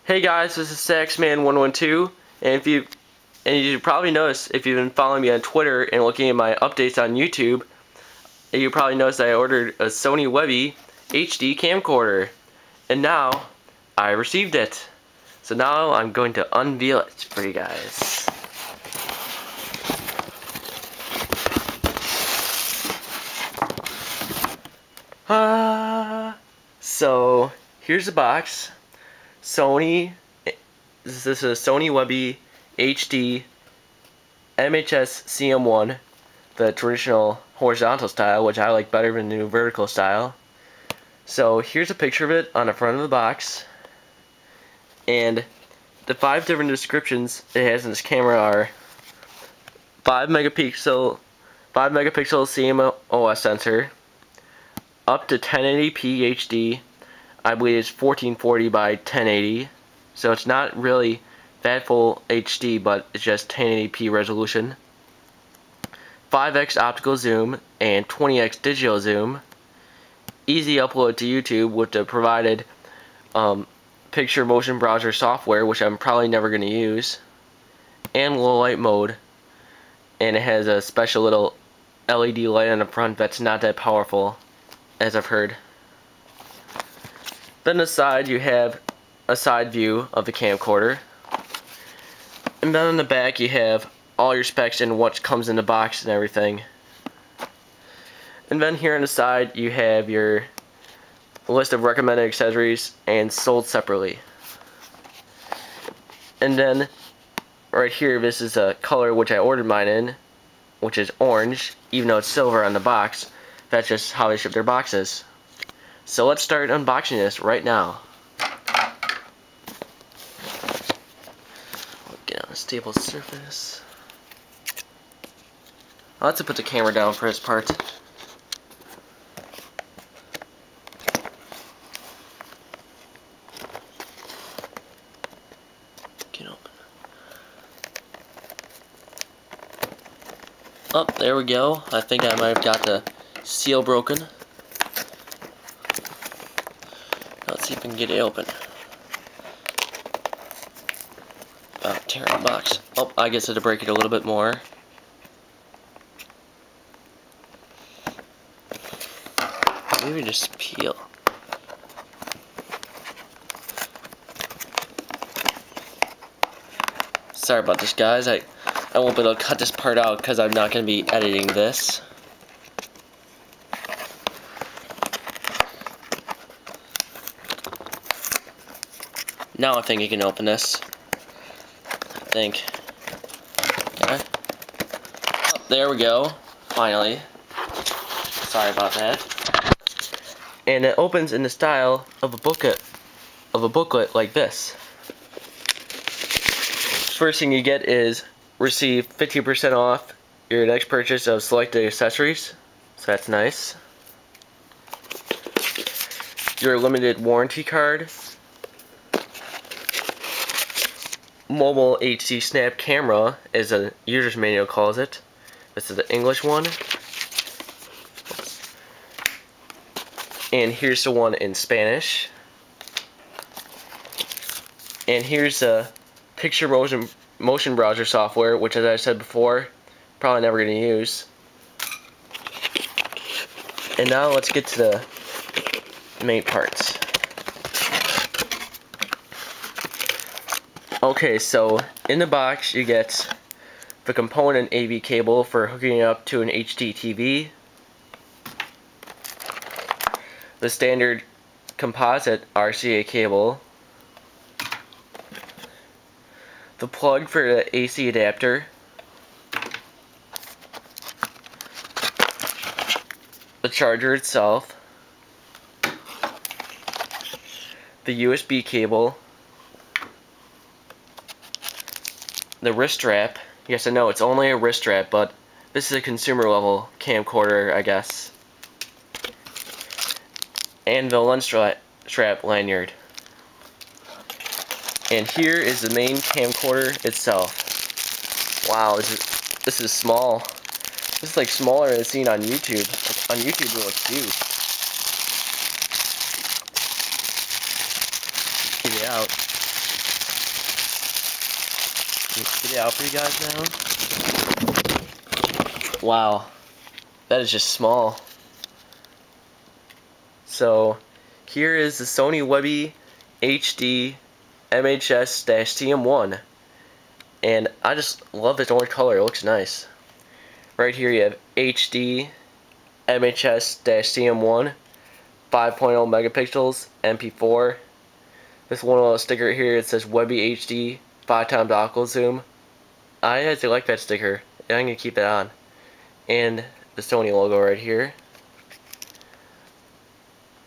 Hey guys, this is Saxman112, and you probably noticed if you've been following me on Twitter and looking at my updates on YouTube, you probably noticed that I ordered a Sony Webbie HD camcorder, and now I received it. So now I'm going to unveil it for you guys. So here's the box. This is a Sony Webbie HD MHS-CM1, the traditional horizontal style, which I like better than the new vertical style. So here's a picture of it on the front of the box, and the 5 different descriptions it has in this camera are 5 megapixel CMOS sensor, up to 1080p HD. I believe it's 1440 by 1080, so it's not really that full HD, but it's just 1080p resolution. 5x optical zoom and 20x digital zoom. Easy upload to YouTube with the provided picture motion browser software, which I'm probably never going to use, and low light mode. And it has a special little LED light on the front that's not that powerful, as I've heard. Then the side, you have a side view of the camcorder. And then on the back you have all your specs and what comes in the box and everything. And then here on the side you have your list of recommended accessories and sold separately. And then right here, this is a color which I ordered mine in, which is orange, even though it's silver on the box. That's just how they ship their boxes. So let's start unboxing this right now. Get on a stable surface. I'll have to put the camera down for this part. Get open. Oh, there we go. I think I might have got the seal broken. Let's see if we can get it open. Tearing the box. Oh, I guess I had to break it a little bit more. Maybe just peel. Sorry about this, guys. I won't be able to cut this part out because I'm not going to be editing this. Now I think you can open this. I think. Okay. Oh, there we go. Finally. Sorry about that. And it opens in the style of a booklet like this. First thing you get is receive 50% off your next purchase of selected accessories. So that's nice. Your limited warranty card. Mobile HD snap camera, as a user's manual calls it. This is the English one. And here's the one in Spanish. And here's the picture motion browser software, which, as I said before, probably never going to use. And now let's get to the main parts. Okay, so in the box you get the component AV cable for hooking it up to an HD TV, the standard composite RCA cable, the plug for the AC adapter, the charger itself, the USB cable, the wrist strap. Yes, I know it's only a wrist strap, but this is a consumer level camcorder, I guess. And the lens strap lanyard. And here is the main camcorder itself. Wow, this is small. This is like smaller than seen on YouTube. On YouTube it looks huge. Get it out. Get it out for you guys now. Wow, that is just small. So here is the Sony Webbie MHS-CM1, and I just love this orange color. It looks nice. Right here you have HD MHS-CM1, 5.0 megapixels, MP4. This one little sticker here, it says Webbie HD 5x optical zoom. I actually like that sticker. I'm gonna keep it on. And the Sony logo right here.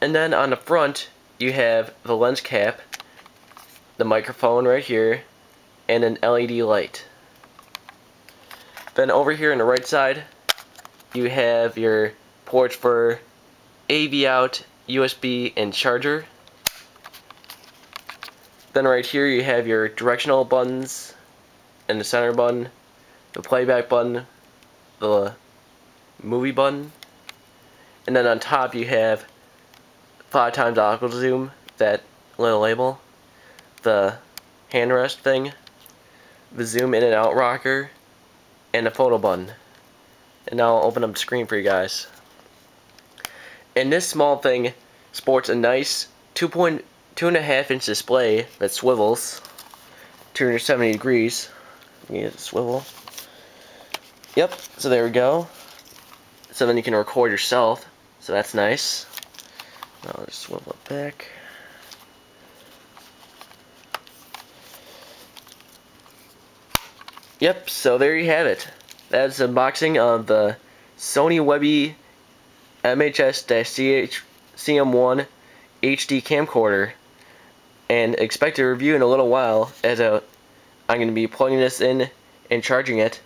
And then on the front, you have the lens cap, the microphone right here, and an LED light. Then over here on the right side, you have your ports for AV out, USB, and charger. Then right here you have your directional buttons, and the center button, the playback button, the movie button, and then on top you have 5x optical zoom, that little label, the handrest thing, the zoom in and out rocker, and the photo button. And now I'll open up the screen for you guys. And this small thing sports a nice 2.5-inch display that swivels 270 degrees. You get a swivel. Yep, so there we go. So then you can record yourself, so that's nice. I'll just swivel it back. Yep, so there you have it. That's an unboxing of the Sony Webbie MHS-CM1 HD camcorder. And expect a review in a little while, as I'm going to be plugging this in and charging it.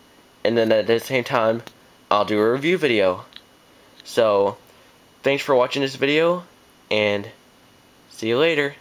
And then at the same time, I'll do a review video. So, thanks for watching this video, and see you later.